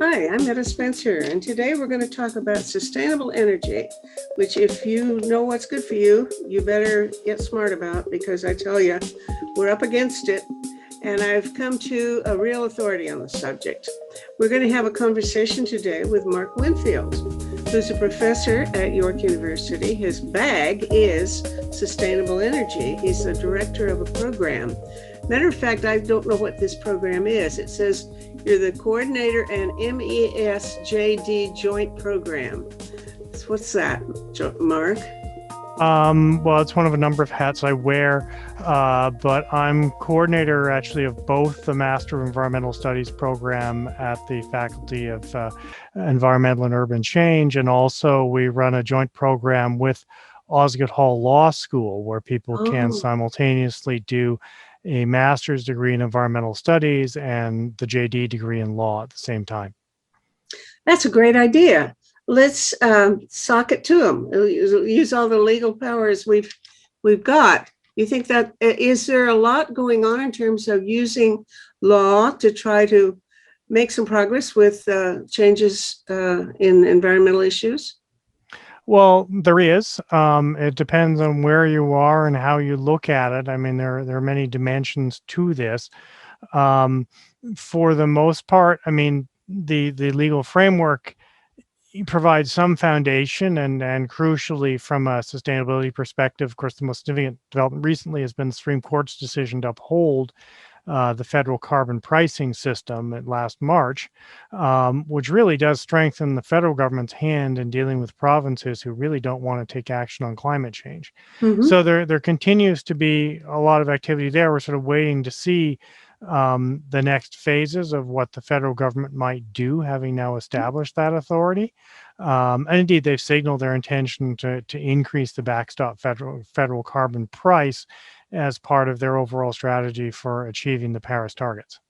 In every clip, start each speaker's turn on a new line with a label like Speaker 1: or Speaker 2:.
Speaker 1: Hi, I'm Etta Spencer, and today we're going to talk about sustainable energy, which, if you know what's good for you, you better get smart about because I tell you, we're up against it. And I've come to a real authority on the subject. We're going to have a conversation today with Mark Winfield, who's a professor at York University. His bag is sustainable energy. He's the director of a program. Matter of fact, I don't know what this program is. It says you're the coordinator and MESJD joint program. So what's that, Mark?
Speaker 2: Well, it's one of a number of hats I wear, but I'm coordinator actually of both the Master of Environmental Studies program at the Faculty of Environmental and Urban Change, and also we run a joint program with Osgoode Hall Law School where people can
Speaker 1: Oh,
Speaker 2: simultaneously do a master's degree in environmental studies and the JD degree in law at the same time.
Speaker 1: that's a great idea. Let's sock it to them. Use all the legal powers we've got. You think that is there a lot going on in terms of using law to try to make some progress with changes in environmental issues?
Speaker 2: Well, there is. It depends on where you are and how you look at it. I mean, there are many dimensions to this. Um, for the most part, I mean, the legal framework provides some foundation, and crucially, from a sustainability perspective, of course, the most significant development recently has been the Supreme Court's decision to uphold the federal carbon pricing system at last March, which really does strengthen the federal government's hand in dealing with provinces who really don't want to take action on climate change.
Speaker 1: Mm-hmm.
Speaker 2: So there continues to be a lot of activity there. We're sort of waiting to see the next phases of what the federal government might do, having now established that authority. And indeed, they've signaled their intention to increase the backstop federal carbon price as part of their overall strategy for achieving the Paris targets.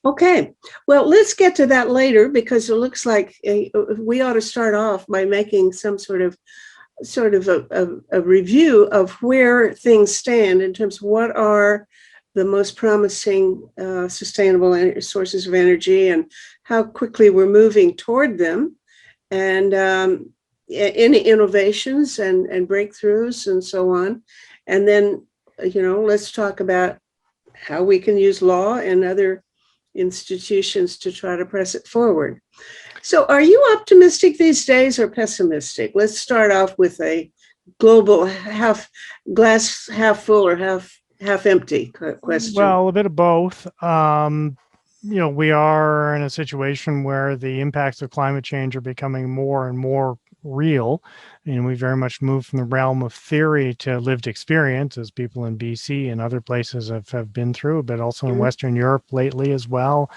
Speaker 1: Okay, well, let's get to that later because it looks like we ought to start off by making some sort of a review of where things stand in terms of what are the most promising sustainable sources of energy and how quickly we're moving toward them, and any innovations and breakthroughs and so on. And then, let's talk about how we can use law and other institutions to try to press it forward. So, are you optimistic these days or pessimistic? Let's start off with a global half glass half full or half empty question.
Speaker 2: Well, a bit of both. We are in a situation where the impacts of climate change are becoming more and more real. And we very much moved from the realm of theory to lived experience, as people in BC and other places have been through, but also in
Speaker 1: Mhm.
Speaker 2: Western Europe lately as well,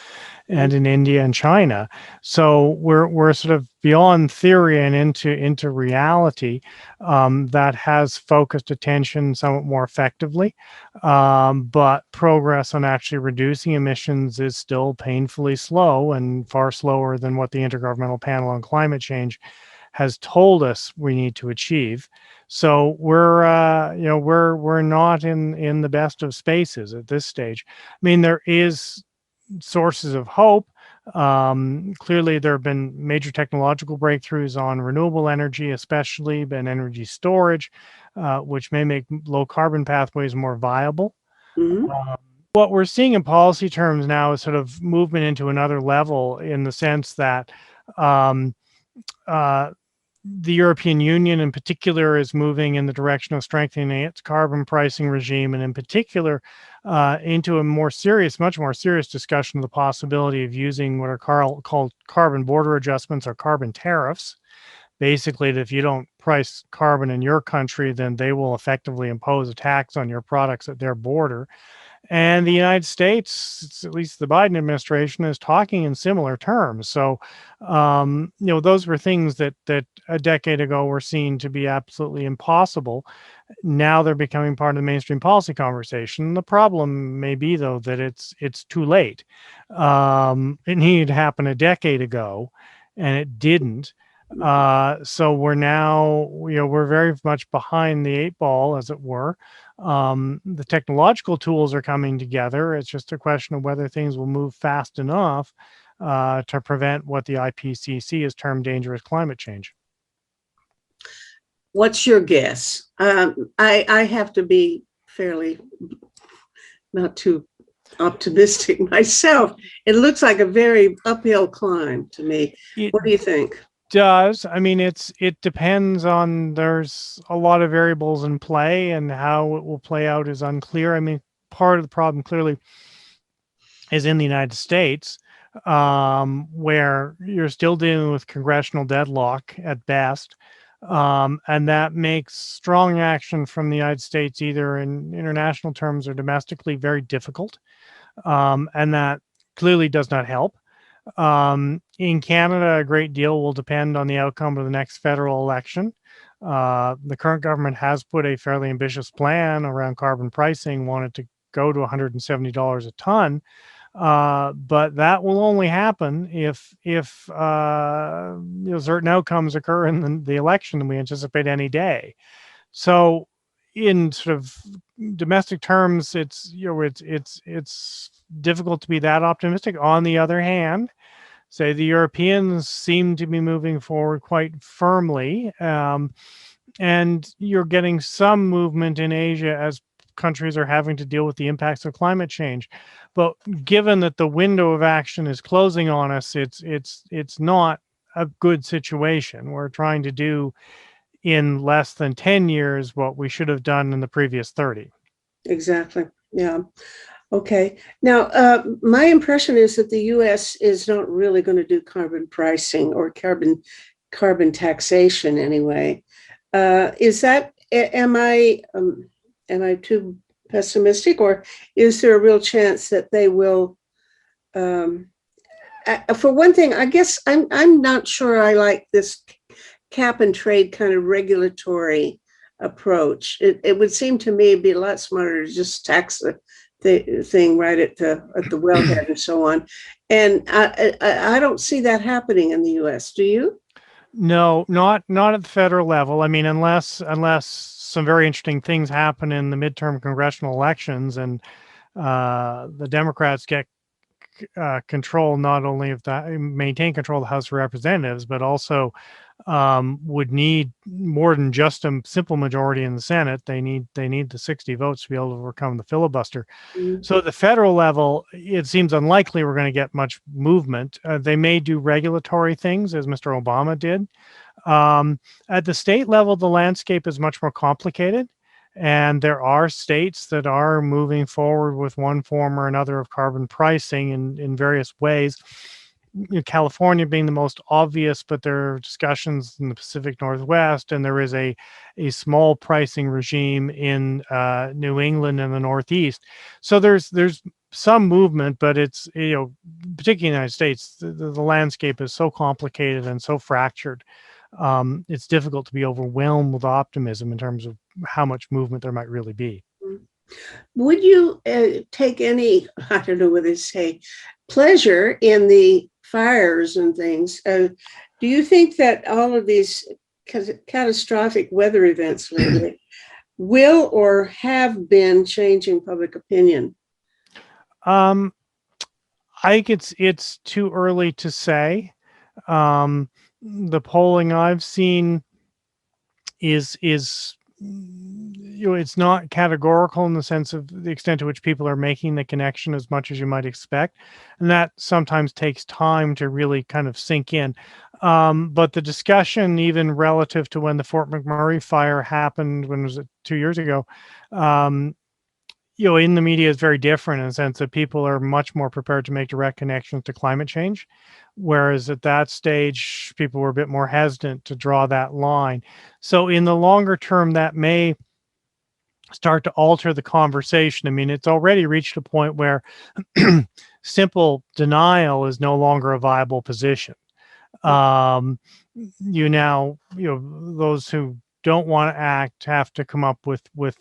Speaker 2: and in India and China. So we're sort of beyond theory and into reality that has focused attention somewhat more effectively. But progress on actually reducing emissions is still painfully slow and far slower than what the Intergovernmental Panel on Climate Change has told us we need to achieve. So we're not in the best of spaces at this stage. I mean, there is sources of hope. Clearly, there have been major technological breakthroughs on renewable energy, especially, and energy storage, which may make low carbon pathways more viable.
Speaker 1: Mhm.
Speaker 2: Um, what we're seeing in policy terms now is sort of movement into another level in the sense that um, uh, the European Union in particular is moving in the direction of strengthening its carbon pricing regime, and in particular into a much more serious discussion of the possibility of using what are called carbon border adjustments or carbon tariffs. Basically, that if you don't price carbon in your country, then they will effectively impose a tax on your products at their border. And the United States, at least the Biden administration, is talking in similar terms. So, those were things that a decade ago were seen to be absolutely impossible. Now they're becoming part of the mainstream policy conversation. The problem may be, though, that it's too late. It needed to happen a decade ago, and it didn't. So we're now, we're very much behind the eight ball, as it were. The technological tools are coming together. It's just a question of whether things will move fast enough to prevent what the IPCC has termed dangerous climate change.
Speaker 1: What's your guess? I have to be fairly not too optimistic myself. It looks like a very uphill climb to me. What do you think?
Speaker 2: Does. I mean, it depends on, there's a lot of variables in play, and how it will play out is unclear. I mean, part of the problem clearly is in the United States, where you're still dealing with congressional deadlock at best. And that makes strong action from the United States, either in international terms or domestically, very difficult. And that clearly does not help. In Canada, a great deal will depend on the outcome of the next federal election. The current government has put a fairly ambitious plan around carbon pricing, wanted to go to $170 a ton. But that will only happen if certain outcomes occur in the election that we anticipate any day. So, in sort of domestic terms, it's difficult to be that optimistic. On the other hand, say the Europeans seem to be moving forward quite firmly, and you're getting some movement in Asia as countries are having to deal with the impacts of climate change. But given that the window of action is closing on us, it's not a good situation. We're trying to do in less than 10 years what we should have done in the previous 30.
Speaker 1: Exactly. Yeah. Okay. Now, my impression is that the U.S. is not really going to do carbon pricing or carbon taxation anyway. Is that, am I too pessimistic, or is there a real chance that they will? For one thing, I guess I'm not sure I like this cap and trade kind of regulatory approach. It would seem to me it'd be a lot smarter to just tax the thing right at the wellhead and so on. And I don't see that happening in the U.S. Do you?
Speaker 2: No, not at the federal level. I mean, unless some very interesting things happen in the midterm congressional elections, and the Democrats get control, not only of that, maintain control of the House of Representatives, but also would need more than just a simple majority in the Senate. They need the 60 votes to be able to overcome the filibuster. Mm-hmm. So at the federal level, it seems unlikely we're going to get much movement. They may do regulatory things, as Mr. Obama did. At the state level, the landscape is much more complicated. And there are states that are moving forward with one form or another of carbon pricing in various ways. California being the most obvious, but there are discussions in the Pacific Northwest, and there is a small pricing regime in New England and the Northeast. So there's some movement, but it's, particularly in the United States, the landscape is so complicated and so fractured. It's difficult to be overwhelmed with optimism in terms of how much movement there might really be.
Speaker 1: Would you take any, I don't know what they say, pleasure in the fires and things? Do you think that all of these catastrophic weather events lately will or have been changing public opinion?
Speaker 2: I think it's too early to say. The polling I've seen is it's not categorical in the sense of the extent to which people are making the connection as much as you might expect, and that sometimes takes time to really kind of sink in. But the discussion, even relative to when the Fort McMurray fire happened, when was it, 2 years ago? In the media is very different in the sense that people are much more prepared to make direct connections to climate change. Whereas at that stage, people were a bit more hesitant to draw that line. So in the longer term, that may start to alter the conversation. I mean, it's already reached a point where simple denial is no longer a viable position. Those who don't want to act have to come up with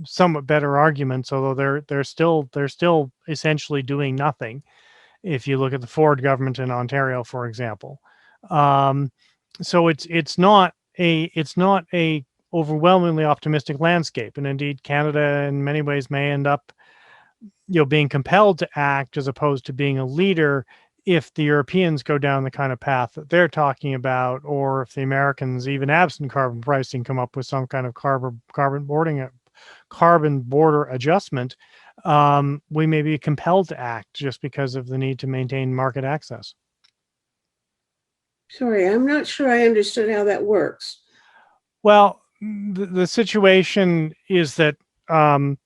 Speaker 2: somewhat better arguments, although they're still essentially doing nothing. If you look at the Ford government in Ontario, for example, so it's not a overwhelmingly optimistic landscape, and indeed, Canada in many ways may end up, being compelled to act as opposed to being a leader if the Europeans go down the kind of path that they're talking about, or if the Americans, even absent carbon pricing, come up with some kind of carbon border adjustment, we may be compelled to act just because of the need to maintain market access.
Speaker 1: Sorry, I'm not sure I understood how that works.
Speaker 2: Well, the situation is that um,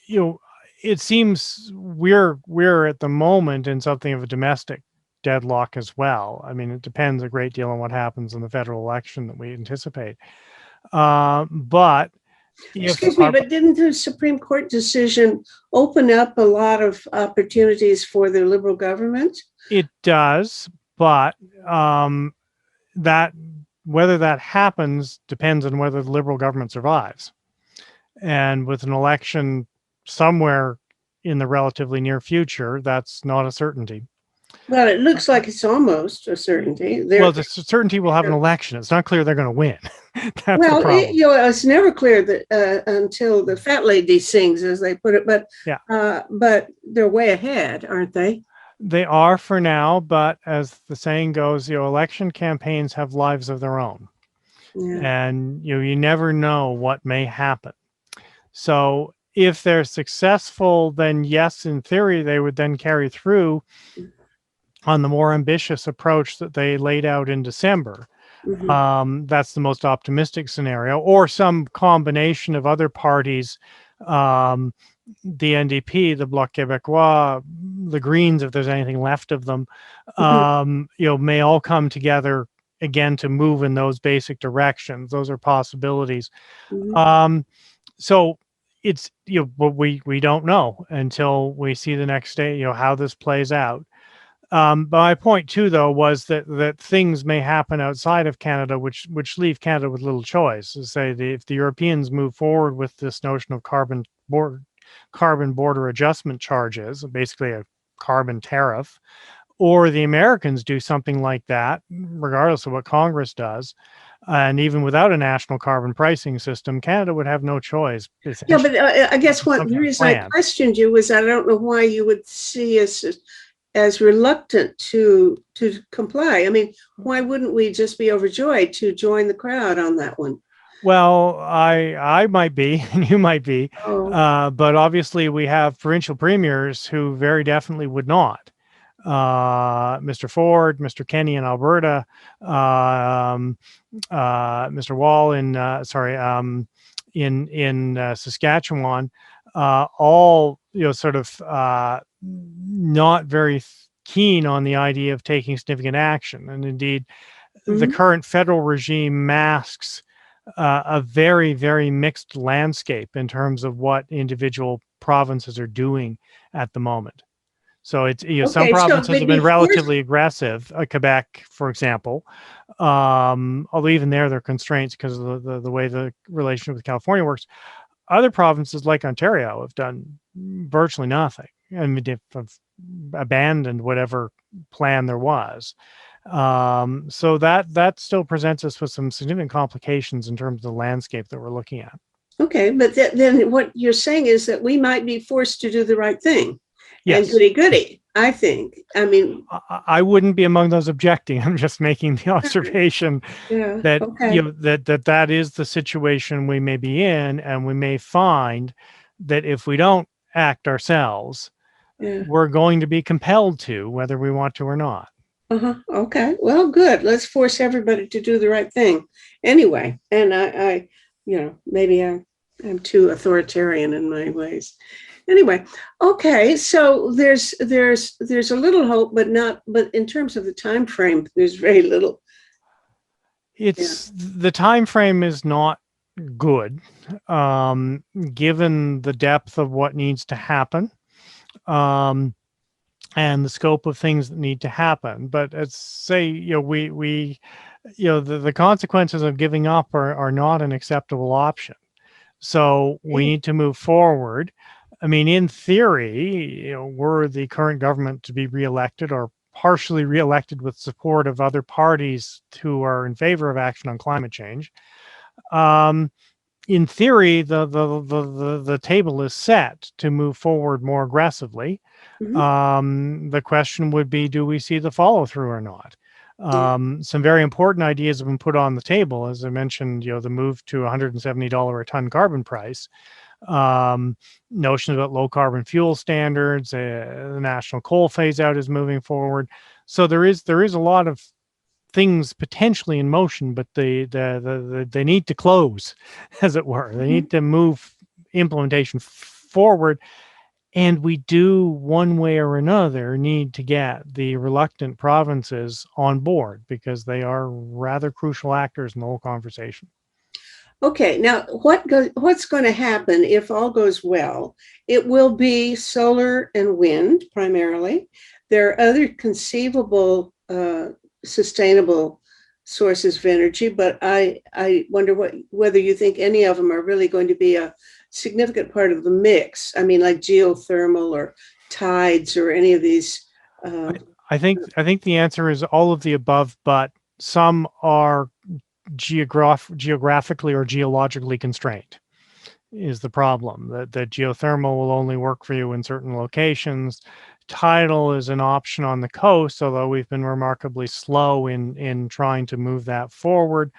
Speaker 2: you know, it seems we're at the moment in something of a domestic deadlock as well. I mean, it depends a great deal on what happens in the federal election that we anticipate. But if
Speaker 1: Excuse me, but didn't the Supreme Court decision open up a lot of opportunities for the Liberal government?
Speaker 2: it does, but that whether that happens depends on whether the Liberal government survives. And with an election somewhere in the relatively near future, that's not a certainty.
Speaker 1: Well, it looks like it's almost a certainty.
Speaker 2: Well, the certainty we'll have an election. It's not clear they're going to win. That's
Speaker 1: well,
Speaker 2: the problem.
Speaker 1: it's never clear that until the fat lady sings, as they put it. But
Speaker 2: yeah,
Speaker 1: but they're way ahead, aren't they?
Speaker 2: They are for now, but as the saying goes, election campaigns have lives of their own, and you never know what may happen. So if they're successful, then yes, in theory, they would then carry through on the more ambitious approach that they laid out in December. That's the most optimistic scenario, or some combination of other parties, the NDP, the Bloc Québécois, the Greens, if there's anything left of them, may all come together again to move in those basic directions. Those are possibilities. So it's, but we don't know until we see the next day, how this plays out. But my point too, though, was that things may happen outside of Canada, which leave Canada with little choice. To say if the Europeans move forward with this notion of carbon border adjustment charges, basically a carbon tariff, or the Americans do something like that, regardless of what Congress does, and even without a national carbon pricing system, Canada would have no choice.
Speaker 1: Yeah, but I guess the reason I questioned you was I don't know why you would see us as reluctant to comply. I mean, why wouldn't we just be overjoyed to join the crowd on that one?
Speaker 2: Well, I might be, and you might be, but obviously we have provincial premiers who very definitely would not. Mr. Ford, Mr. Kenney in Alberta, Mr. Wall in Saskatchewan, all sort of not very keen on the idea of taking significant action, and indeed, the current federal regime masks a very, very mixed landscape in terms of what individual provinces are doing at the moment. So it's some provinces have been relatively aggressive. Quebec, for example, although even there are constraints because of the way the relationship with California works. Other provinces like Ontario have done virtually nothing, and have abandoned whatever plan there was. So that still presents us with some significant complications in terms of the landscape that we're looking at.
Speaker 1: Okay, but then what you're saying is that we might be forced to do the right thing. Yes. And goody, I think. I mean,
Speaker 2: I wouldn't be among those objecting. I'm just making the observation that that is the situation we may be in, and we may find that if we don't act ourselves, we're going to be compelled to, whether we want to or not.
Speaker 1: Okay. Well, good. Let's force everybody to do the right thing. Anyway, and I maybe I'm too authoritarian in my ways. Anyway, okay. So there's a little hope, but in terms of the time frame, there's very little.
Speaker 2: The time frame is not good, given the depth of what needs to happen. And the scope of things that need to happen. But let's say, the consequences of giving up are not an acceptable option. So we need to move forward. I mean, in theory, were the current government to be reelected or partially reelected with support of other parties who are in favor of action on climate change, in theory, the table is set to move forward more aggressively. The question would be, do we see the follow through or not?
Speaker 1: Yeah.
Speaker 2: Some very important ideas have been put on the table, as I mentioned. The move to $170 a ton carbon price, notions about low carbon fuel standards, the national coal phase out is moving forward. So there is a lot of things potentially in motion, but they need to close, as it were. They need to move implementation forward. And we do, one way or another, need to get the reluctant provinces on board, because they are rather crucial actors in the whole conversation.
Speaker 1: Okay, now what's going to happen if all goes well? It will be solar and wind primarily. There are other conceivable sustainable sources of energy, but I wonder whether you think any of them are really going to be a significant part of the mix. I mean, like geothermal or tides or any of these.
Speaker 2: I think the answer is all of the above, but some are geographically or geologically constrained is the problem. That geothermal will only work for you in certain locations. Tidal is an option on the coast, although we've been remarkably slow in trying to move that forward.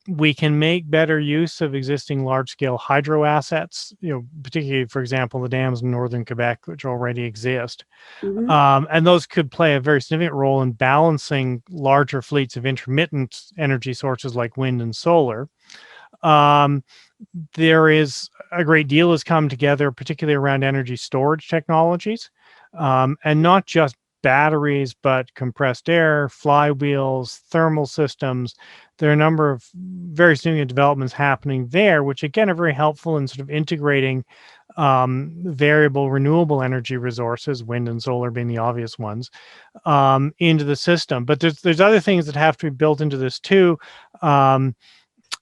Speaker 2: We can make better use of existing large-scale hydro assets, particularly, for example, the dams in northern Quebec, which already exist. And those could play a very significant role in balancing larger fleets of intermittent energy sources like wind and solar. There is a great deal has come together, particularly around energy storage technologies, and not just batteries, but compressed air, flywheels, thermal systems. There are a number of very significant developments happening there, which again are very helpful in sort of integrating variable renewable energy resources, wind and solar being the obvious ones, into the system. But there's other things that have to be built into this too.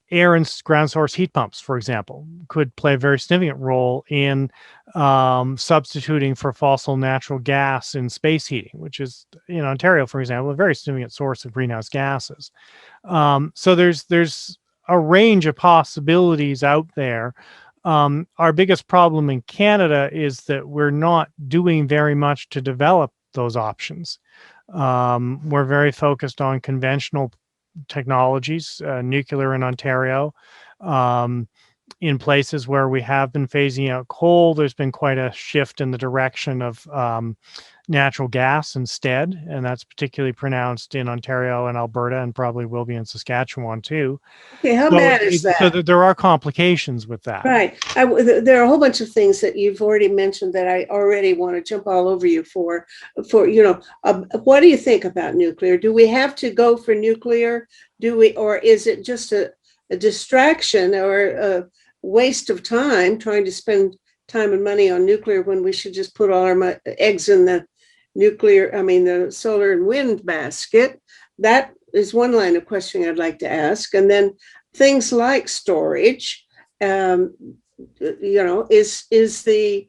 Speaker 2: Air and ground source heat pumps, for example, could play a very significant role in substituting for fossil natural gas in space heating, which is, in Ontario, for example, a very significant source of greenhouse gases. So there's a range of possibilities out there. Our biggest problem in Canada is that we're not doing very much to develop those options. We're very focused on conventional technologies, nuclear in Ontario. In places where we have been phasing out coal, there's been quite a shift in the direction of natural gas instead, and that's particularly pronounced in Ontario and Alberta, and probably will be in Saskatchewan too.
Speaker 1: Okay, how bad is
Speaker 2: So
Speaker 1: that?
Speaker 2: there are complications with that.
Speaker 1: Right. There are a whole bunch of things that you've already mentioned that I already want to jump all over you for, what do you think about nuclear? Do we have to go for nuclear? Or is it just a distraction or a waste of time trying to spend time and money on nuclear when we should just put all our eggs in the the solar and wind basket? That is one line of questioning I'd like to ask. And then things like storage, is the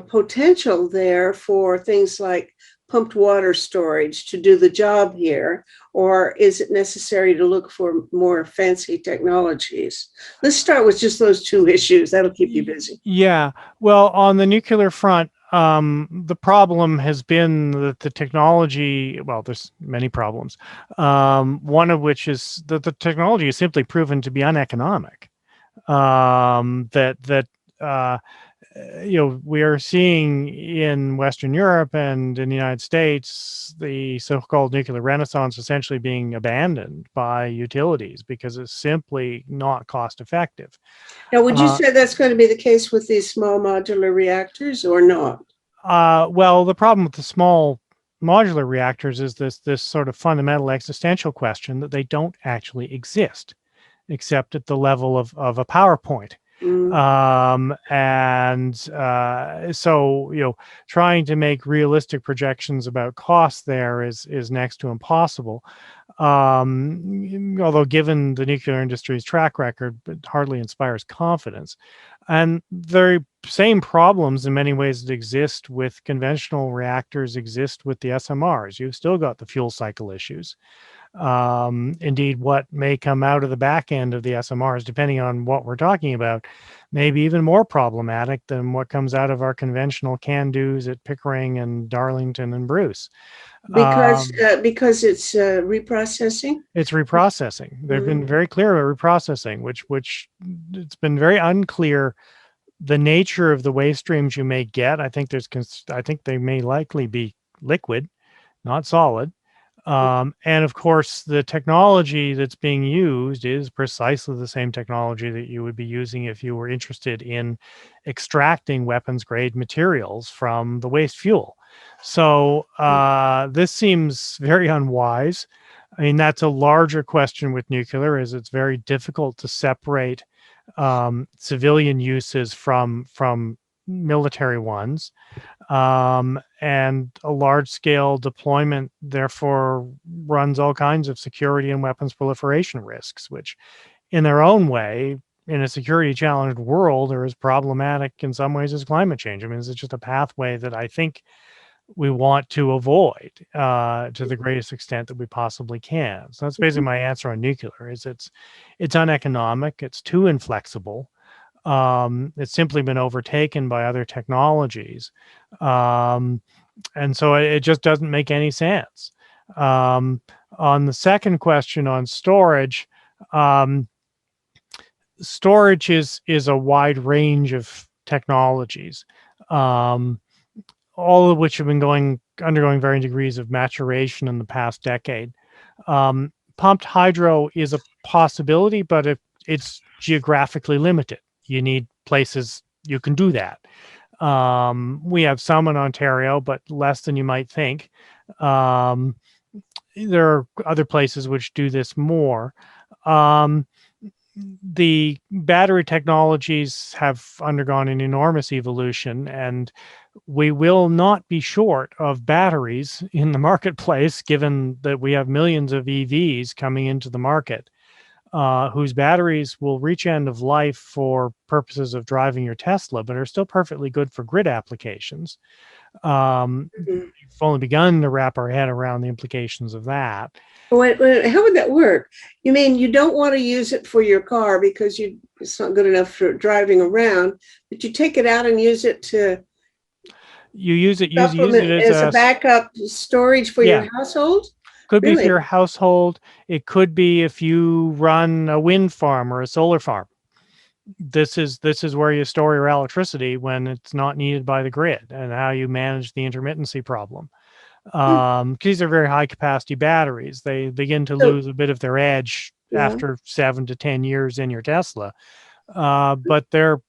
Speaker 1: potential there for things like pumped water storage to do the job here, or is it necessary to look for more fancy technologies? Let's start with just those two issues. That'll keep you busy.
Speaker 2: Yeah. Well, on the nuclear front, the problem has been that the technology, well, there's many problems. One of which is that the technology is simply proven to be uneconomic. We are seeing in Western Europe and in the United States, the so-called nuclear renaissance essentially being abandoned by utilities because it's simply not cost effective.
Speaker 1: Now, would you say that's going to be the case with these small modular reactors or not?
Speaker 2: Well, the problem with the small modular reactors is this sort of fundamental existential question that they don't actually exist, except at the level of a PowerPoint. So trying to make realistic projections about costs there is next to impossible. Although given the nuclear industry's track record, it hardly inspires confidence. And the same problems in many ways that exist with conventional reactors exist with the SMRs. You've still got the fuel cycle issues. Indeed, what may come out of the back end of the SMRs, depending on what we're talking about, may be even more problematic than what comes out of our conventional can-dos at Pickering and Darlington and Bruce.
Speaker 1: Because it's reprocessing.
Speaker 2: It's reprocessing. They've been
Speaker 1: Mhm.
Speaker 2: very clear about reprocessing, which it's been very unclear the nature of the waste streams you may get. I think I think they may likely be liquid, not solid. And of course, the technology that's being used is precisely the same technology that you would be using if you were interested in extracting weapons grade materials from the waste fuel. So this seems very unwise. I mean, that's a larger question with nuclear, is it's very difficult to separate civilian uses from military ones. And a large scale deployment therefore runs all kinds of security and weapons proliferation risks, which in their own way, in a security challenged world, are as problematic in some ways as climate change. I mean, it's just a pathway that I think we want to avoid to the greatest extent that we possibly can. So that's basically my answer on nuclear. Is it's uneconomic, it's too inflexible, it's simply been overtaken by other technologies. And so it just doesn't make any sense. On the second question on storage, storage is a wide range of technologies, all of which have been undergoing varying degrees of maturation in the past decade. Pumped hydro is a possibility, but it's geographically limited. You need places you can do that. We have some in Ontario, but less than you might think. There are other places which do this more. The battery technologies have undergone an enormous evolution, and we will not be short of batteries in the marketplace, given that we have millions of EVs coming into the market, whose batteries will reach end of life for purposes of driving your Tesla, but are still perfectly good for grid applications.
Speaker 1: Mhm.
Speaker 2: We've only begun to wrap our head around the implications of that.
Speaker 1: How would that work? You mean you don't want to use it for your car because it's not good enough for driving around, but you take it out and use it to
Speaker 2: You use it
Speaker 1: supplement
Speaker 2: as
Speaker 1: as a backup storage for your
Speaker 2: yeah,
Speaker 1: household?
Speaker 2: could be for
Speaker 1: Really?
Speaker 2: your household. It could be if you run a wind farm or a solar farm. This is where you store your electricity when it's not needed by the grid, and how you manage the intermittency problem.
Speaker 1: Hmm.
Speaker 2: These are very high capacity batteries. They begin to
Speaker 1: So,
Speaker 2: lose a bit of their edge
Speaker 1: yeah.
Speaker 2: after 7 to 10 years in your Tesla, but they're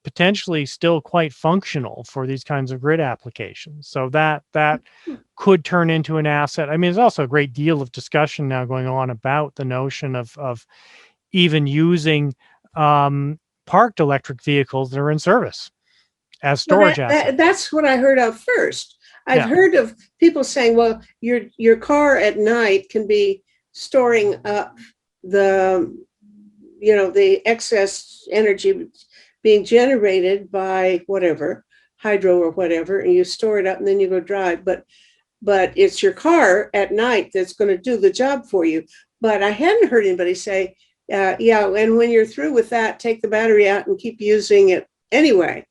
Speaker 2: potentially still quite functional for these kinds of grid applications. So that could turn into an asset. I mean, there's also a great deal of discussion now going on about the notion of even using parked electric vehicles that are in service as
Speaker 1: Well,
Speaker 2: storage assets.
Speaker 1: that's what I heard of first. I've
Speaker 2: Yeah,
Speaker 1: heard of people saying, well, your car at night can be storing up the the excess energy being generated by whatever, hydro or whatever, and you store it up and then you go drive. But it's your car at night that's going to do the job for you. But I hadn't heard anybody say, yeah, and when you're through with that, take the battery out and keep using it anyway.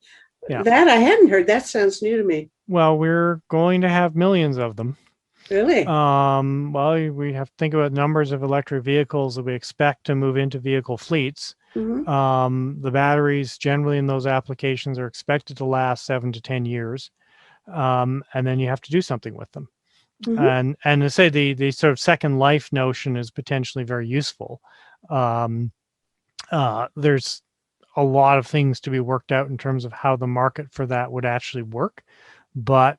Speaker 2: yeah.
Speaker 1: That I hadn't heard. That sounds new to me.
Speaker 2: Well, we're going to have millions of them.
Speaker 1: Really?
Speaker 2: Well, we have to think about numbers of electric vehicles that we expect to move into vehicle fleets.
Speaker 1: Mm-hmm.
Speaker 2: The batteries generally in those applications are expected to last 7 to 10 years. And then you have to do something with them.
Speaker 1: Mm-hmm.
Speaker 2: And to say the sort of second life notion is potentially very useful. There's a lot of things to be worked out in terms of how the market for that would actually work, but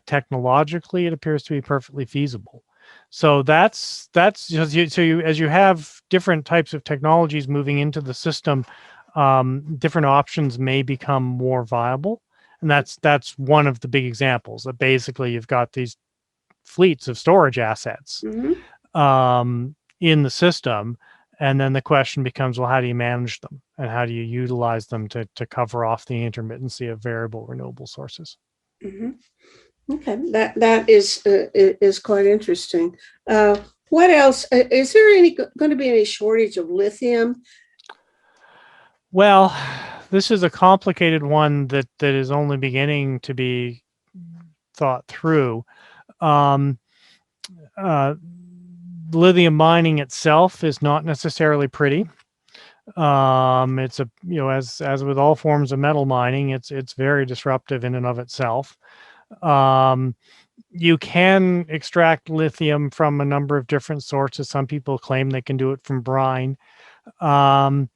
Speaker 2: technologically, it appears to be perfectly feasible. So that's just as you have different types of technologies moving into the system, different options may become more viable, and that's one of the big examples. That basically you've got these fleets of storage assets
Speaker 1: Mm-hmm.
Speaker 2: in the system. And then the question becomes, well, how do you manage them, and how do you utilize them to cover off the intermittency of variable renewable sources?
Speaker 1: Mm-hmm. Okay, that is quite interesting. What else? Is there going to be any shortage of lithium?
Speaker 2: Well, this is a complicated one that is only beginning to be thought through. Um, uh, Lithium mining itself is not necessarily pretty. It's a, as with all forms of metal mining, it's very disruptive in and of itself. Um, you can extract lithium from a number of different sources. Some people claim they can do it from brine. Um,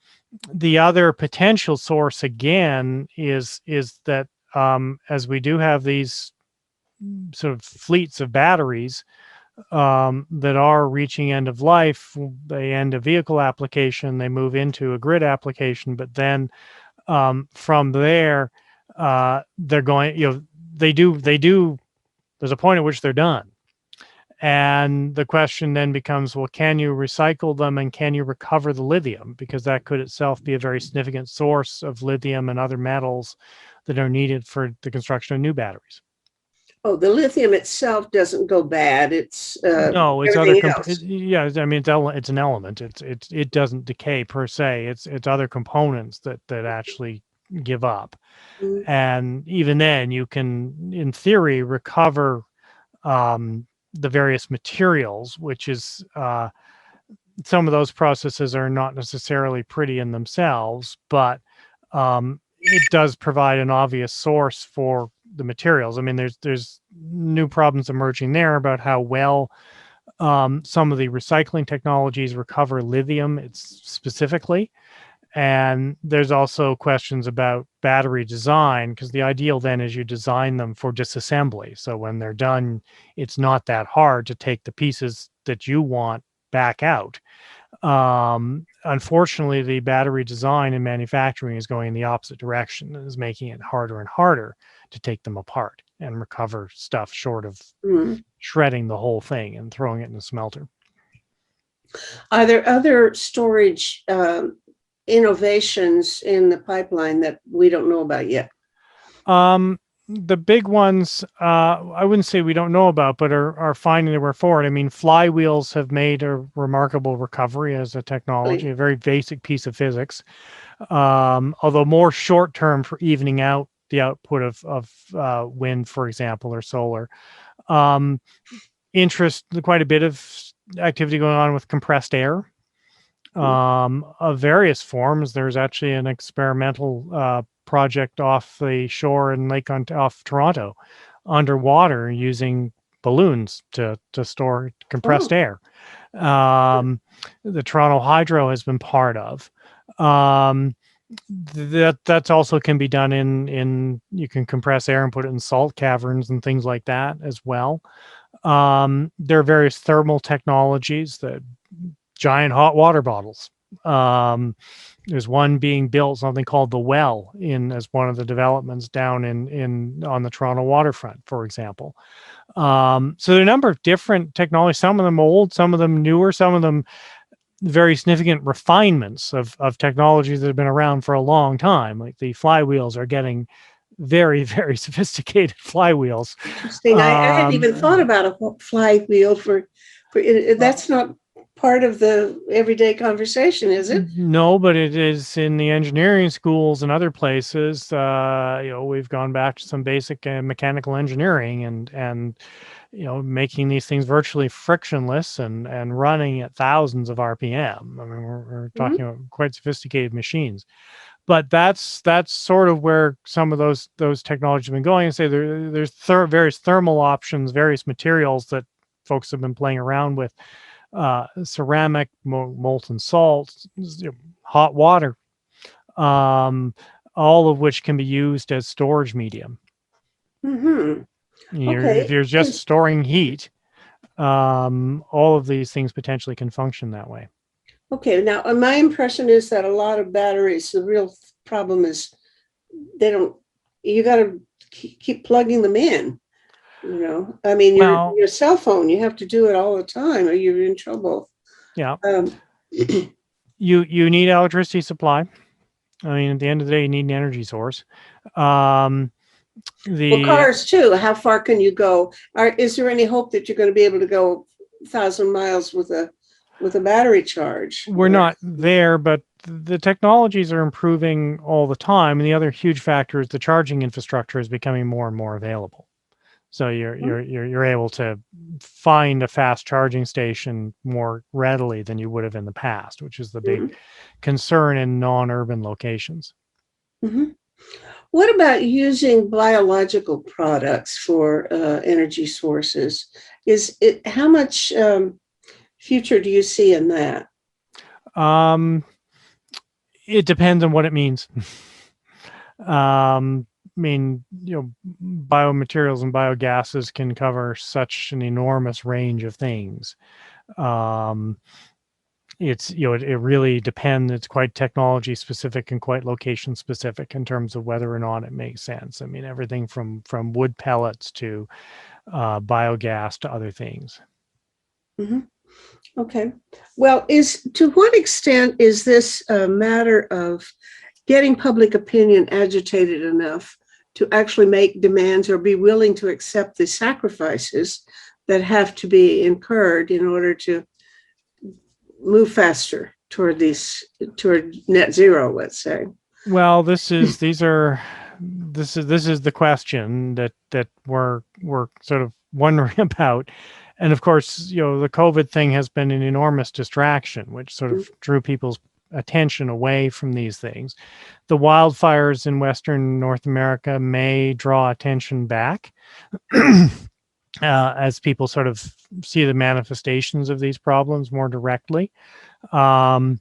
Speaker 2: the other potential source again is that as we do have these sort of fleets of batteries that are reaching end of life, they end a vehicle application, they move into a grid application, but then from there, they're going, they do, there's a point at which they're done. And the question then becomes, well, can you recycle them and can you recover the lithium? Because that could itself be a very significant source of lithium and other metals that are needed for the construction of new batteries.
Speaker 1: Oh, the lithium itself doesn't go bad. It's
Speaker 2: No, it's other
Speaker 1: everything else.
Speaker 2: yeah, I mean it's an element. It doesn't decay per se. It's other components that actually give up.
Speaker 1: Mm.
Speaker 2: And even then you can in theory recover the various materials, which is some of those processes are not necessarily pretty in themselves, but it does provide an obvious source for the materials. I mean, there's new problems emerging there about how well some of the recycling technologies recover lithium it's specifically. And there's also questions about battery design, because the ideal then is you design them for disassembly. So when they're done, it's not that hard to take the pieces that you want back out. Unfortunately, the battery design and manufacturing is going in the opposite direction and is making it harder and harder to take them apart and recover stuff short of
Speaker 1: Mm.
Speaker 2: shredding the whole thing and throwing it in a smelter.
Speaker 1: Are there other storage innovations in the pipeline that we don't know about yet?
Speaker 2: The big ones, I wouldn't say we don't know about, but are finding their way forward. I mean, flywheels have made a remarkable recovery as a technology,
Speaker 1: Really?
Speaker 2: a very basic piece of physics, although more short term for evening out the output of wind, for example, or solar. Um, quite a bit of activity going on with compressed air of various forms. There's actually an experimental project off the shore in off Toronto underwater using balloons to store compressed
Speaker 1: Oh,
Speaker 2: air. The Toronto Hydro has been part of. That's also can be done in you can compress air and put it in salt caverns and things like that as well. There are various thermal technologies, that giant hot water bottles. There's one being built, something called the Well, in as one of the developments down in on the Toronto waterfront, for example. So there are a number of different technologies, some of them old, some of them newer, some of them very significant refinements of technologies that have been around for a long time. Like the flywheels are getting very, very sophisticated flywheels.
Speaker 1: interesting. I hadn't even thought about a flywheel for that's not part of the everyday conversation, is it?
Speaker 2: No, but it is in the engineering schools and other places. We've gone back to some basic mechanical engineering and making these things virtually frictionless and running at thousands of RPM. I mean, we're
Speaker 1: Mhm.
Speaker 2: talking about quite sophisticated machines. But that's sort of where some of those technologies have been going. And say there's various thermal options, various materials that folks have been playing around with, ceramic, molten salt, hot water, um, all of which can be used as storage medium.
Speaker 1: Mhm.
Speaker 2: If
Speaker 1: Okay.
Speaker 2: you're just storing heat, all of these things potentially can function that way.
Speaker 1: Okay. Now, my impression is that a lot of batteries, the real problem is they don't, you got to keep plugging them in. I mean,
Speaker 2: Well,
Speaker 1: your cell phone, you have to do it all the time or you're in trouble.
Speaker 2: yeah,
Speaker 1: Um,
Speaker 2: you need electricity supply. I mean, at the end of the day, you need an energy source. Um,
Speaker 1: well,
Speaker 2: the
Speaker 1: cars too. How far can you go? Is there any hope that you're going to be able to go 1,000 miles with a battery charge.
Speaker 2: We're not there, but the technologies are improving all the time. And the other huge factor is the charging infrastructure is becoming more and more available. So you're able to find a fast charging station more readily than you would have in the past, which is the big concern in non-urban locations.
Speaker 1: Mm-hmm. What about using biological products for energy sources? Is it how much future do you see in that?
Speaker 2: Um, it depends on what it means. I mean, biomaterials and biogases can cover such an enormous range of things. It's, it really depends. It's quite technology specific and quite location specific in terms of whether or not it makes sense. I mean, everything from wood pellets to biogas to other things.
Speaker 1: Mm-hmm. Okay. Well, to what extent is this a matter of getting public opinion agitated enough to actually make demands or be willing to accept the sacrifices that have to be incurred in order to move faster toward net zero, let's say?
Speaker 2: Well, this is the question that we're sort of wondering about. And of course, the COVID thing has been an enormous distraction, which sort of drew people's attention away from these things. The wildfires in Western North America may draw attention back as people sort of see the manifestations of these problems more directly. But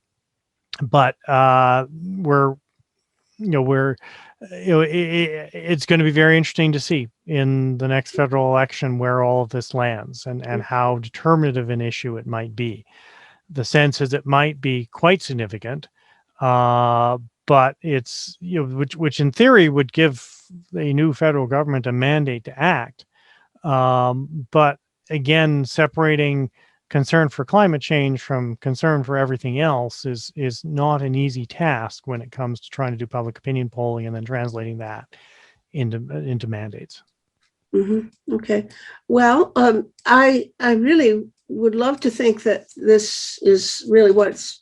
Speaker 2: it's going to be very interesting to see in the next federal election where all of this lands and how determinative an issue it might be. The sense is it might be quite significant, but it's, which in theory would give a new federal government a mandate to act. But again, separating concern for climate change from concern for everything else is not an easy task when it comes to trying to do public opinion polling and then translating that into mandates.
Speaker 1: Mm-hmm. Okay. Well, I really would love to think that this is really what's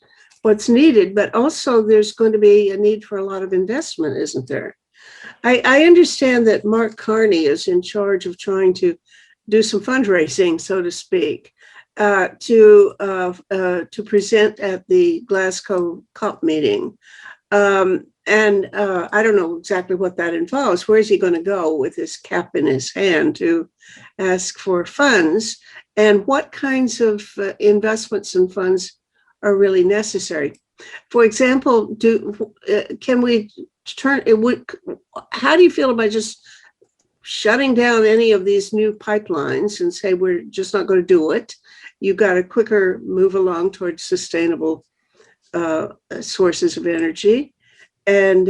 Speaker 1: needed, but also there's going to be a need for a lot of investment, isn't there? I understand that Mark Carney is in charge of trying to do some fundraising, so to speak, to present at the Glasgow COP meeting. And I don't know exactly what that involves. Where is he going to go with his cap in his hand to ask for funds? And what kinds of investments and funds are really necessary? For example, can we turn it? How do you feel about just shutting down any of these new pipelines and say we're just not going to do it? You've got a quicker move along towards sustainable sources of energy, and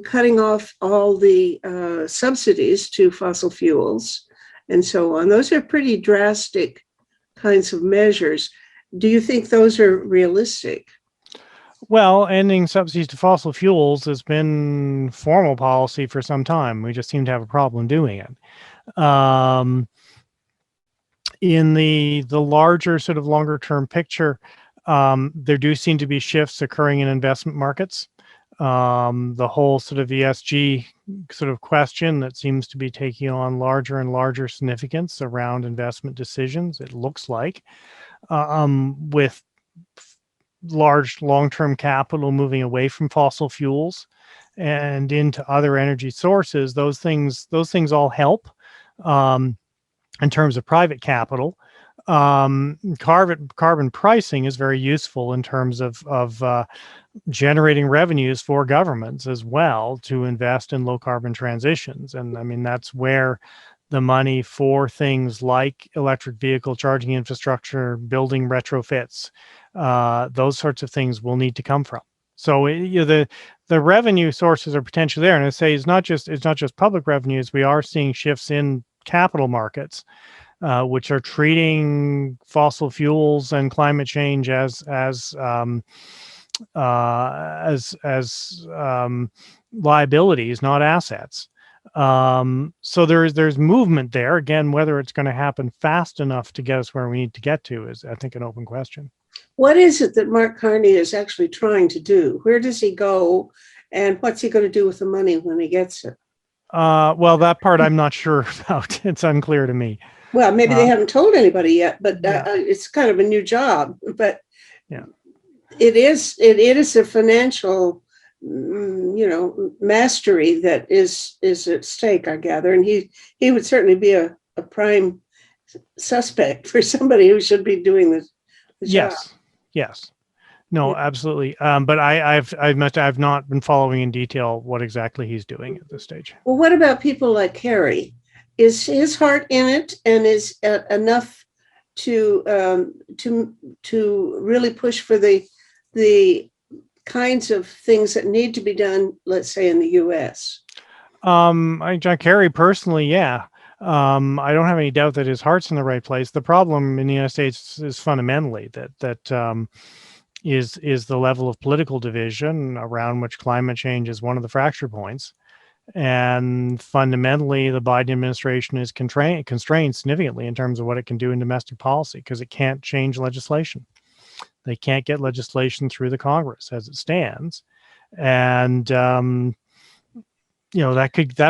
Speaker 1: cutting off all the subsidies to fossil fuels and so on. Those are pretty drastic kinds of measures. Do you think those are realistic?
Speaker 2: Well, ending subsidies to fossil fuels has been formal policy for some time. We just seem to have a problem doing it. In the larger sort of longer term picture, there do seem to be shifts occurring in investment markets. The whole sort of ESG sort of question that seems to be taking on larger and larger significance around investment decisions, it looks like, with large long-term capital moving away from fossil fuels and into other energy sources. Those things all help in terms of private capital. Carbon pricing is very useful in terms of generating revenues for governments as well to invest in low carbon transitions. And I mean, that's where the money for things like electric vehicle charging infrastructure, building retrofits, those sorts of things will need to come from. So the revenue sources are potentially there. And I say it's not just public revenues. We are seeing shifts in capital markets, which are treating fossil fuels and climate change as liabilities, not assets. So there's movement there. Again, whether it's going to happen fast enough to get us where we need to get to is, I think, an open question.
Speaker 1: What is it that Mark Carney is actually trying to do? Where does he go, and what's he going to do with the money when he gets it?
Speaker 2: Well, that part I'm not sure about. It's unclear to me.
Speaker 1: Well, maybe they haven't told anybody yet, but
Speaker 2: Yeah.
Speaker 1: it's kind of a new job. But
Speaker 2: Yeah.
Speaker 1: it is a financial, mastery that is at stake, I gather, and he would certainly be a prime suspect for somebody who should be doing the job.
Speaker 2: Yes. No, absolutely. But I've not been following in detail what exactly he's doing at this stage.
Speaker 1: Well, what about people like Harry? Is his heart in it, and is enough to really push for the kinds of things that need to be done, let's say in the U.S.?
Speaker 2: John Kerry personally, yeah. I don't have any doubt that his heart's in the right place. The problem in the United States is fundamentally that is the level of political division around which climate change is one of the fracture points. And fundamentally, the Biden administration is constrained significantly in terms of what it can do in domestic policy because it can't change legislation. They can't get legislation through the Congress as it stands. And that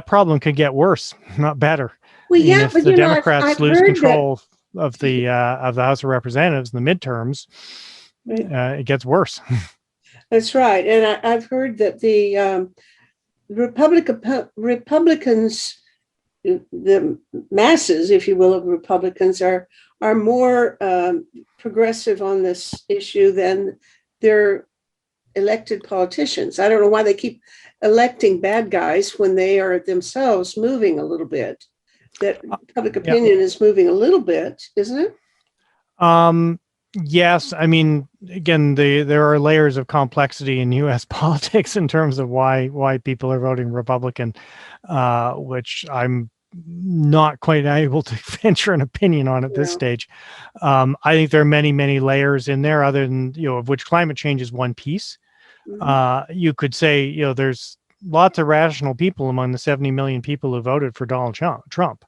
Speaker 2: problem could get worse, not better.
Speaker 1: Well, yeah,
Speaker 2: if
Speaker 1: but
Speaker 2: the
Speaker 1: you know,
Speaker 2: Democrats
Speaker 1: I've
Speaker 2: lose
Speaker 1: heard
Speaker 2: control of the House of Representatives in the midterms, it gets worse.
Speaker 1: That's right, and I've heard that the Republicans, the masses, if you will, of Republicans are more progressive on this issue than their elected politicians. I don't know why they keep electing bad guys when they are themselves moving a little bit. That public opinion is moving a little bit, isn't it?
Speaker 2: Yes, I mean, again, there are layers of complexity in U.S. politics in terms of why people are voting Republican, which I'm not quite able to venture an opinion on at this stage. I think there are many layers in there, other than of which climate change is one piece. You could say there's lots of rational people among the 70 million people who voted for Donald Trump.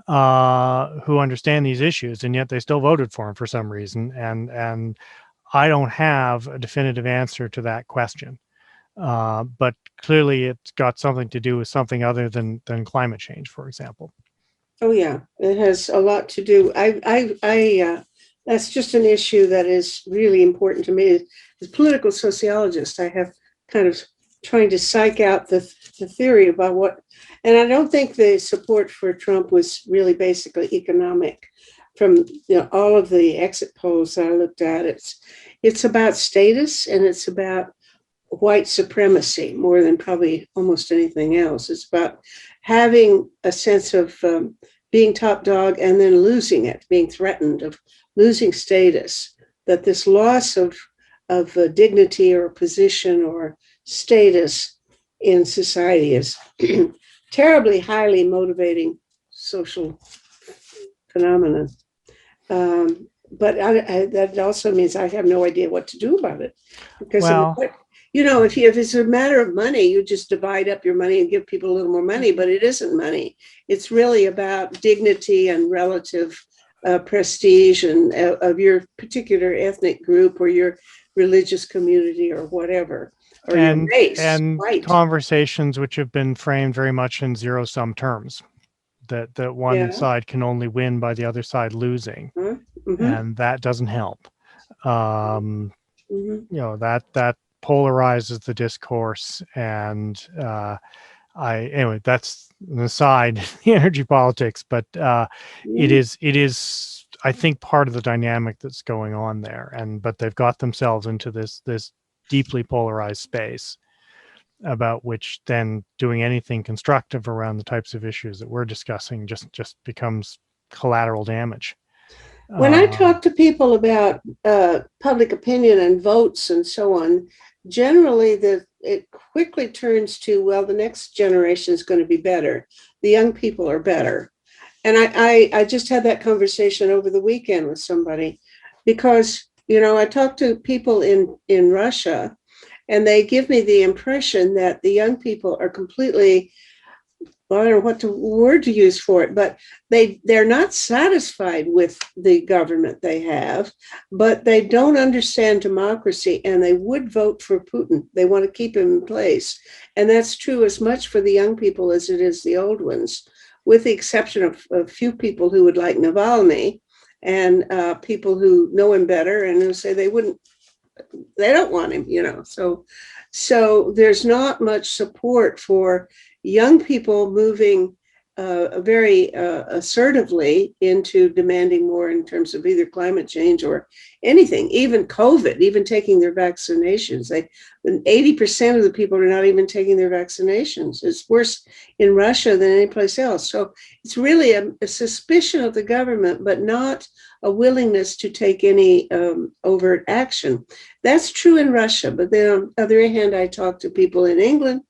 Speaker 2: Who understand these issues, and yet they still voted for him for some reason. And I don't have a definitive answer to that question. But clearly it's got something to do with something other than climate change, for example.
Speaker 1: Oh yeah, it has a lot to do. That's just an issue that is really important to me. As a political sociologist, I have kind of trying to psych out the theory about what, and I don't think the support for Trump was really basically economic. From all of the exit polls that I looked at, it's about status, and it's about white supremacy more than probably almost anything else. It's about having a sense of being top dog and then losing it, being threatened of losing status, that this loss of dignity or position or status in society is terribly highly motivating social phenomenon. But that also means I have no idea what to do about it, because if it's a matter of money, you just divide up your money and give people a little more money, but it isn't money. It's really about dignity and relative prestige and of your particular ethnic group or your religious community or whatever, or your race.
Speaker 2: And
Speaker 1: right.
Speaker 2: Conversations which have been framed very much in zero-sum terms, that one side can only win by the other side losing. And that doesn't help. That polarizes the discourse, and anyway, that's an aside, the energy politics, but it is I think part of the dynamic that's going on there, but they've got themselves into this deeply polarized space, about which then doing anything constructive around the types of issues that we're discussing just becomes collateral damage.
Speaker 1: When I talk to people about public opinion and votes and so on, generally it quickly turns to, well, the next generation is going to be better. The young people are better. And I just had that conversation over the weekend with somebody, because, I talk to people in Russia, and they give me the impression that the young people are completely I don't know what word to use for it, but they're not satisfied with the government they have, but they don't understand democracy, and they would vote for Putin. They want to keep him in place, and that's true as much for the young people as it is the old ones, with the exception of a few people who would like Navalny, and people who know him better and who say they don't want him, so there's not much support for young people moving very assertively into demanding more in terms of either climate change or anything, even COVID, even taking their vaccinations. 80% of the people are not even taking their vaccinations. It's worse in Russia than any place else. So it's really a suspicion of the government, but not a willingness to take any overt action. That's true in Russia, but then on the other hand, I talk to people in England,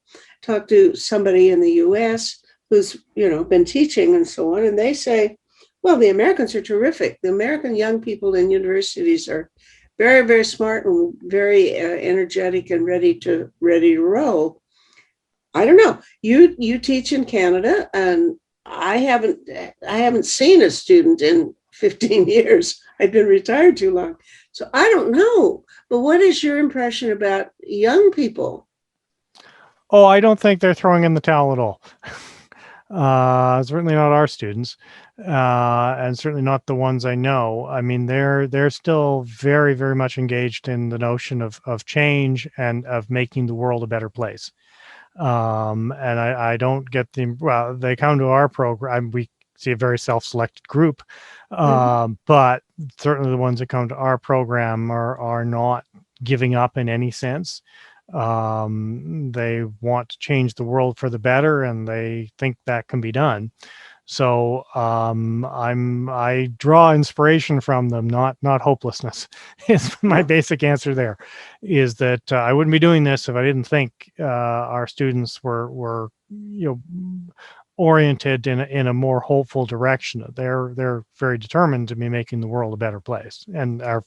Speaker 1: talk to somebody in the US who's been teaching and so on, and they say, well, the Americans are terrific. The American young people in universities are very, very smart and very energetic and ready to roll. I don't know. You teach in Canada, and I haven't seen a student in 15 years. I've been retired too long. So I don't know. But what is your impression about young people?
Speaker 2: Oh, I don't think they're throwing in the towel at all. Certainly not our students, and certainly not the ones I know. I mean, they're still very, very much engaged in the notion of change and of making the world a better place. And I don't get well, they come to our program. We see a very self-selected group, but certainly the ones that come to our program are not giving up in any sense. They want to change the world for the better, and they think that can be done. So I draw inspiration from them, not hopelessness. Is my basic answer. There is that I wouldn't be doing this if I didn't think our students were oriented in a more hopeful direction. They're very determined to be making the world a better place, and are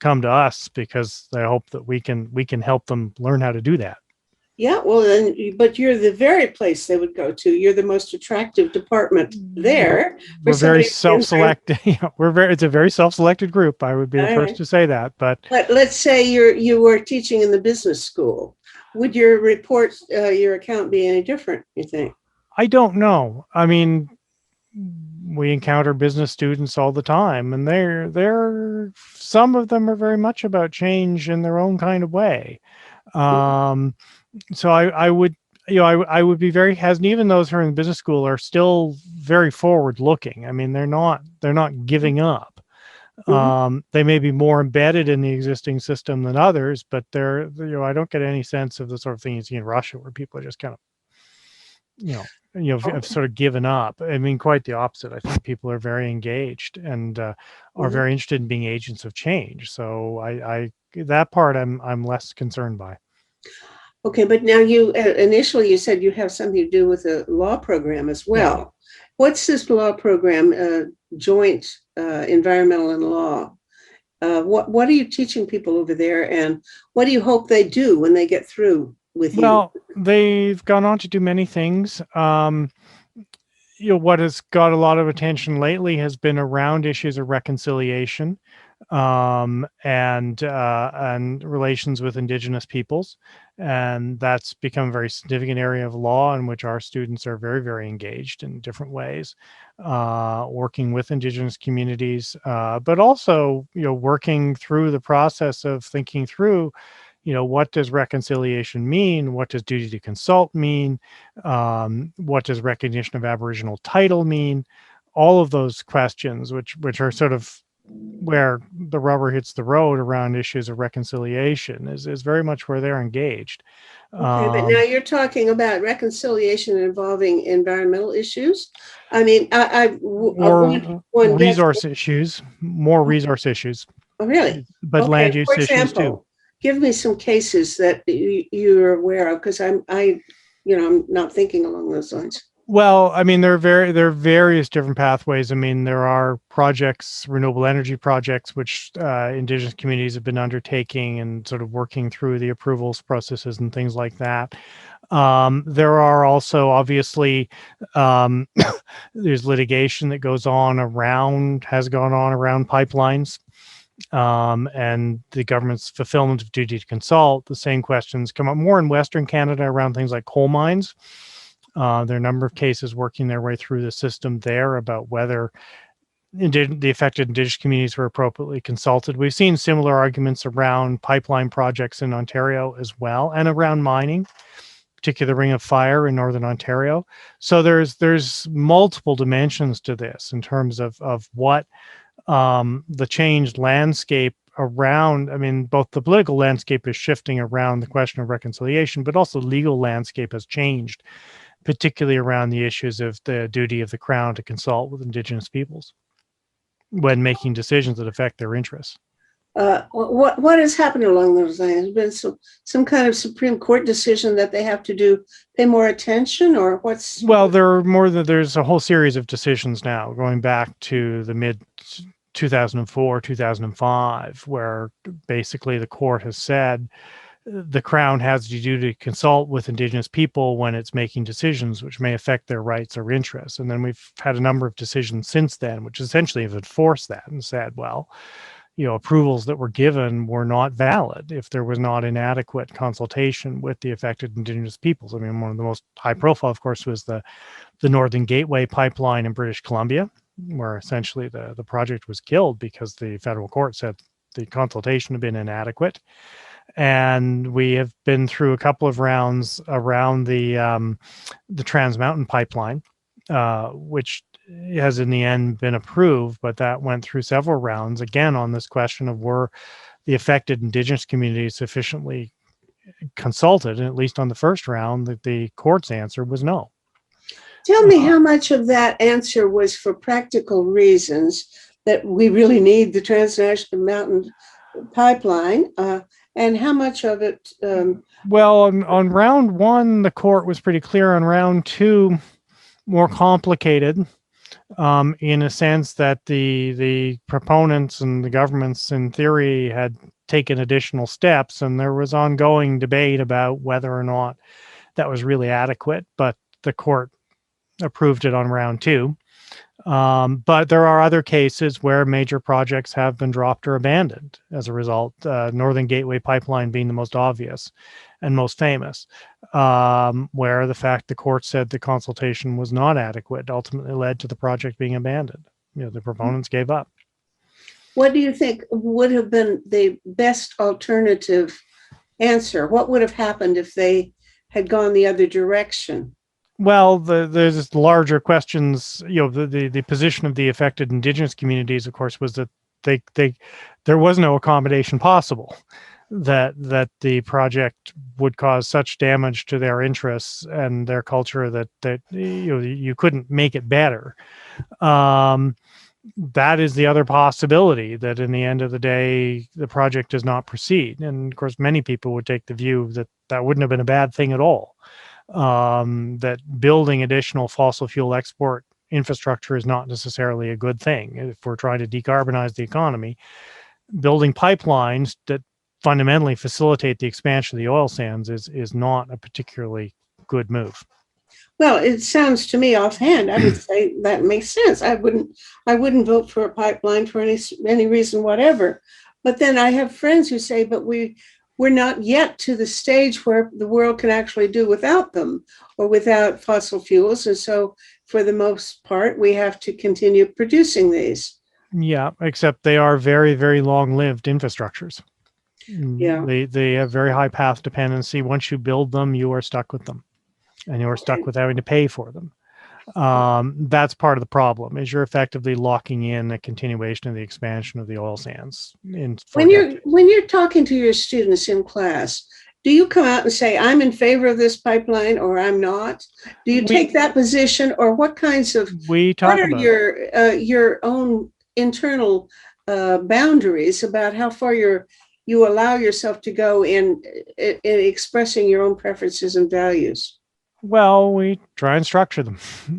Speaker 2: come to us because they hope that we can help them learn how to do that.
Speaker 1: Yeah, well, then, but you're the very place they would go to. You're the most attractive department there for
Speaker 2: We're very
Speaker 1: somebody.
Speaker 2: self-selected. It's a very self-selected group. I would be the first to say that. But
Speaker 1: let's say you were teaching in the business school. Would your your account be any different, you think?
Speaker 2: I don't know. I mean, we encounter business students all the time, and they're some of them are very much about change in their own kind of way. So I would, I would be very hesitant. Even those who are in business school are still very forward looking. I mean, they're not giving up. They may be more embedded in the existing system than others, but I don't get any sense of the sort of thing you see in Russia where people are just kind of, have sort of given up. I mean, quite the opposite. I think people are very engaged and are very interested in being agents of change. So I that part I'm less concerned by.
Speaker 1: Okay, but now initially you said you have something to do with a law program as well. Yeah. What's this law program, joint environmental and law? What are you teaching people over there, and what do you hope they do when they get through with you?
Speaker 2: Well, they've gone on to do many things. What has got a lot of attention lately has been around issues of reconciliation, and relations with Indigenous peoples, and that's become a very significant area of law in which our students are very, very engaged in different ways, working with Indigenous communities, but also working through the process of thinking through, what does reconciliation mean? What does duty to consult mean? What does recognition of Aboriginal title mean? All of those questions, which are sort of where the rubber hits the road around issues of reconciliation, is very much where they're engaged.
Speaker 1: Okay, but now you're talking about reconciliation involving environmental issues. I mean,
Speaker 2: or resource issues, more resource issues.
Speaker 1: Oh, really?
Speaker 2: But okay, land use issues too.
Speaker 1: Give me some cases that you're aware of, because I'm not thinking along those lines.
Speaker 2: Well, I mean, there are various different pathways. I mean, there are projects, renewable energy projects, which Indigenous communities have been undertaking and sort of working through the approvals processes and things like that. There are also obviously there's litigation that has gone on around pipelines, and the government's fulfillment of duty to consult. The same questions come up more in Western Canada around things like coal mines. There are a number of cases working their way through the system there about whether the affected Indigenous communities were appropriately consulted. We've seen similar arguments around pipeline projects in Ontario as well, and around mining, particularly the Ring of Fire in Northern Ontario. So there's multiple dimensions to this in terms of what the changed landscape around. I mean, both the political landscape is shifting around the question of reconciliation, but also the legal landscape has changed, particularly around the issues of the duty of the Crown to consult with Indigenous peoples when making decisions that affect their interests.
Speaker 1: What has happened along those lines? Has been some kind of Supreme Court decision that they have to pay more attention, or what's?
Speaker 2: Well, there's a whole series of decisions now going back to the mid 2004, 2005, where basically the court has said the Crown has the duty to consult with Indigenous people when it's making decisions which may affect their rights or interests. And then we've had a number of decisions since then, which essentially have enforced that and said, well, approvals that were given were not valid if there was not inadequate consultation with the affected Indigenous peoples. I mean, one of the most high profile, of course, was the Northern Gateway pipeline in British Columbia, where essentially the project was killed because the federal court said the consultation had been inadequate. And we have been through a couple of rounds around the Trans Mountain pipeline, which has in the end been approved, but that went through several rounds again on this question of were the affected Indigenous communities sufficiently consulted. And at least on the first round, the court's answer was no.
Speaker 1: Tell me how much of that answer was for practical reasons, that we really need the Trans Mountain pipeline, and how much of it?
Speaker 2: Well, on round one, the court was pretty clear. On round two, more complicated, in a sense that the proponents and the governments, in theory, had taken additional steps, and there was ongoing debate about whether or not that was really adequate. But the court approved it on round two. But there are other cases where major projects have been dropped or abandoned as a result, Northern Gateway pipeline being the most obvious and most famous, where the court said the consultation was not adequate ultimately led to the project being abandoned. The proponents gave up.
Speaker 1: What do you think would have been the best alternative answer? What would have happened if they had gone the other direction?
Speaker 2: Well, there's larger questions. The position of the affected Indigenous communities, of course, was that there was no accommodation possible. That the project would cause such damage to their interests and their culture that you couldn't make it better. That is the other possibility, that in the end of the day, the project does not proceed. And of course, many people would take the view that wouldn't have been a bad thing at all. That building additional fossil fuel export infrastructure is not necessarily a good thing. If we're trying to decarbonize the economy, building pipelines that fundamentally facilitate the expansion of the oil sands is not a particularly good move.
Speaker 1: Well, it sounds to me offhand, I would say that makes sense. I wouldn't vote for a pipeline for any reason whatever. But then I have friends who say, but we're not yet to the stage where the world can actually do without them or without fossil fuels. And so for the most part, we have to continue producing these.
Speaker 2: Yeah, except they are very, very long-lived infrastructures.
Speaker 1: Yeah.
Speaker 2: They have very high path dependency. Once you build them, you are stuck with them. And you're stuck with having to pay for them. That's part of the problem, is you're effectively locking in a continuation of the expansion of the oil sands. When
Speaker 1: you're talking to your students in class, do you come out and say, I'm in favor of this pipeline, or I'm not? Do you take that position, or what kinds of, what are your own internal boundaries about how far you allow yourself to go in expressing your own preferences and values?
Speaker 2: Well, we try and structure them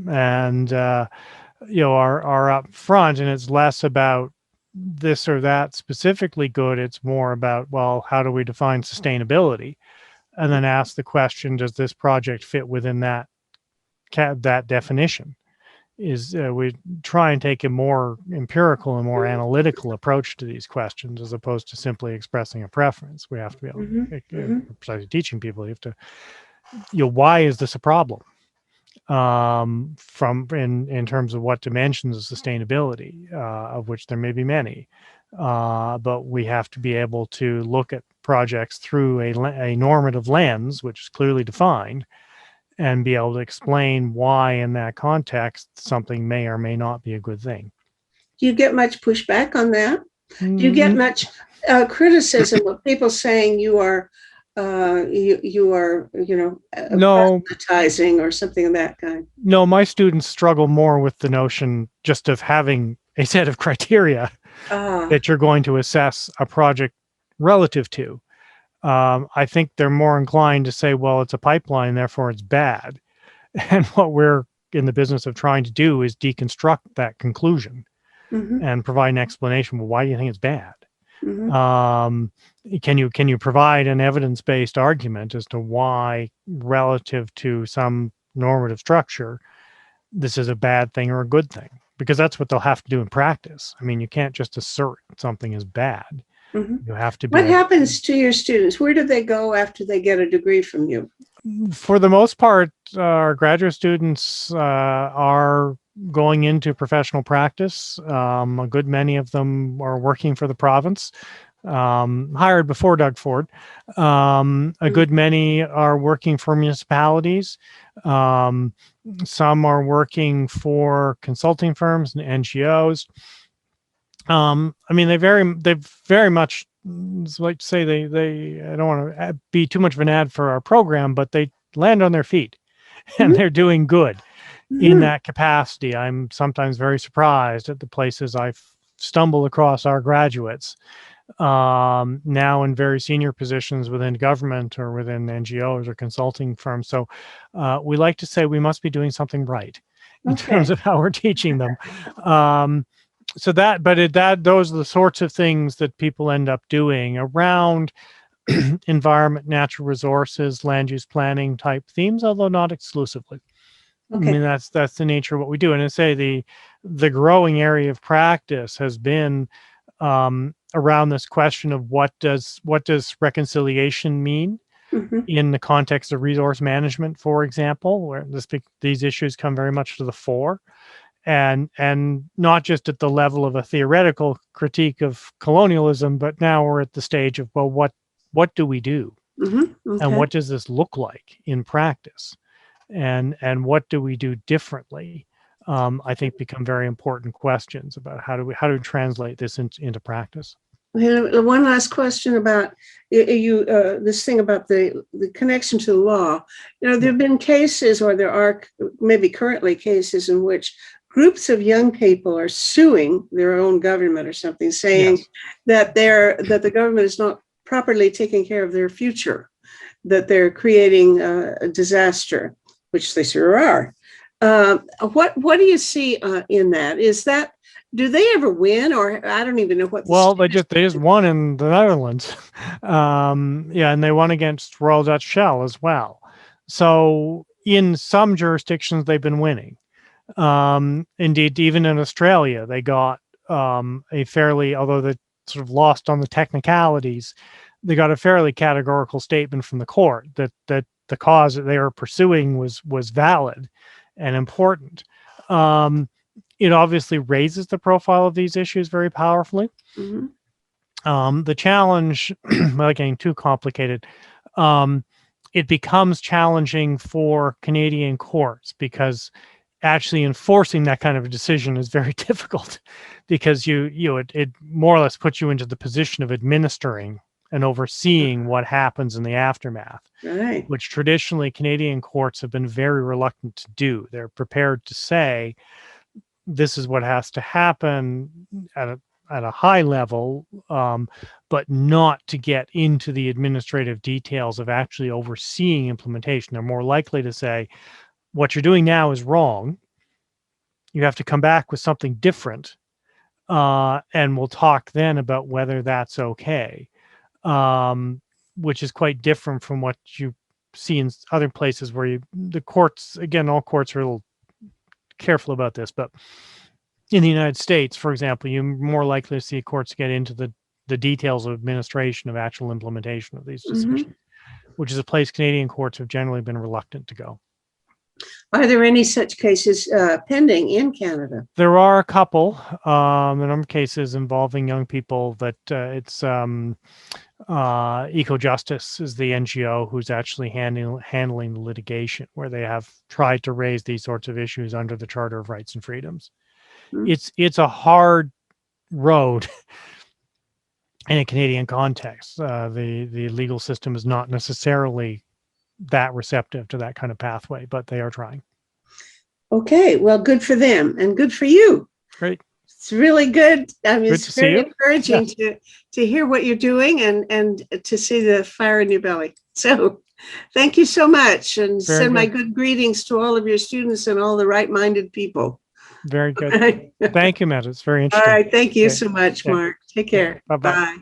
Speaker 2: and, are up front, and it's less about this or that specifically good. It's more about, well, how do we define sustainability? and then ask the question, does this project fit within that definition? We try and take a more empirical and more analytical approach to these questions, as opposed to simply expressing a preference. We have to be able, precisely teaching people, you have to, why is this a problem? From in terms of what dimensions of sustainability, of which there may be many, but we have to be able to look at projects through a normative lens, which is clearly defined, and be able to explain why in that context something may or may not be a good thing.
Speaker 1: Do you get much pushback on that? Do you get much criticism of people saying you are
Speaker 2: no,
Speaker 1: proselytizing or something of that kind?
Speaker 2: No, my students struggle more with the notion just of having a set of criteria that you're going to assess a project relative to. I think they're more inclined to say, well, it's a pipeline, therefore it's bad. And what we're in the business of trying to do is deconstruct that conclusion and provide an explanation. Well, why do you think it's bad? Can you provide an evidence-based argument as to why, relative to some normative structure, this is a bad thing or a good thing? Because that's what they'll have to do in practice. I mean, you can't just assert something is bad. You have to be.
Speaker 1: What happens to your students? Where do they go after they get a degree from you?
Speaker 2: For the most part, our graduate students are going into professional practice. A good many of them are working for the province, hired before Doug Ford. A good many are working for municipalities. Some are working for consulting firms and NGOs. I mean, they very much, like to say they I don't want to be too much of an ad for our program, but they land on their feet and they're doing good in that capacity. I'm sometimes very surprised at the places I've stumbled across our graduates now in very senior positions within government or within NGOs or consulting firms. So we like to say we must be doing something right in terms of how we're teaching them. So those are the sorts of things that people end up doing around environment, natural resources, land use planning type themes, although not exclusively. I mean, that's the nature of what we do. And I say the growing area of practice has been around this question of what does reconciliation mean in the context of resource management, for example, where these issues come very much to the fore. And not just at the level of a theoretical critique of colonialism, but now we're at the stage of, well, what do we do? And what does this look like in practice? And what do we do differently? I think become very important questions about how do we translate this into practice.
Speaker 1: One last question about you. This thing about the connection to the law. There have been cases, or there are maybe currently cases, in which groups of young people are suing their own government or something, saying that the government is not properly taking care of their future, that they're creating a disaster, which they sure are. What do you see in that? Do they ever win, or I don't even know what?
Speaker 2: They just won in the Netherlands, and they won against Royal Dutch Shell as well. So in some jurisdictions, they've been winning. Indeed, even in Australia, they got a fairly, although they sort of lost on the technicalities, they got a fairly categorical statement from the court that the cause that they were pursuing was valid and important. It obviously raises the profile of these issues very powerfully. The challenge, without getting too complicated, it becomes challenging for Canadian courts because actually enforcing that kind of a decision is very difficult, because it more or less puts you into the position of administering and overseeing what happens in the aftermath, which traditionally Canadian courts have been very reluctant to do. They're prepared to say, this is what has to happen at a high level, but not to get into the administrative details of actually overseeing implementation. They're more likely to say, what you're doing now is wrong. You have to come back with something different, and we'll talk then about whether that's okay. which is quite different from what you see in other places where the courts, again, all courts are a little careful about this, but in the United States, for example, you're more likely to see courts get into the details of administration, of actual implementation of these decisions, which is a place Canadian courts have generally been reluctant to go.
Speaker 1: Are there any such cases pending in Canada?
Speaker 2: There are a couple, a number of cases involving young people that it's EcoJustice is the NGO who's actually handling the litigation, where they have tried to raise these sorts of issues under the Charter of Rights and Freedoms. It's a hard road in a Canadian context. The legal system is not necessarily that receptive to that kind of pathway, but they are trying.
Speaker 1: Okay, well, good for them and good for you.
Speaker 2: Great.
Speaker 1: It's really good. I mean,
Speaker 2: Good
Speaker 1: it's
Speaker 2: to
Speaker 1: very
Speaker 2: see you.
Speaker 1: encouraging to hear what you're doing and to see the fire in your belly. So thank you so much, and
Speaker 2: Very
Speaker 1: send my
Speaker 2: good.
Speaker 1: good greetings to all of your students and all the right-minded people.
Speaker 2: Very good.
Speaker 1: All
Speaker 2: Thank you, Matt. It's very
Speaker 1: All
Speaker 2: interesting.
Speaker 1: right. Thank you
Speaker 2: Okay.
Speaker 1: so much,
Speaker 2: Okay.
Speaker 1: Mark. Take care.
Speaker 2: Bye-bye.
Speaker 1: Bye.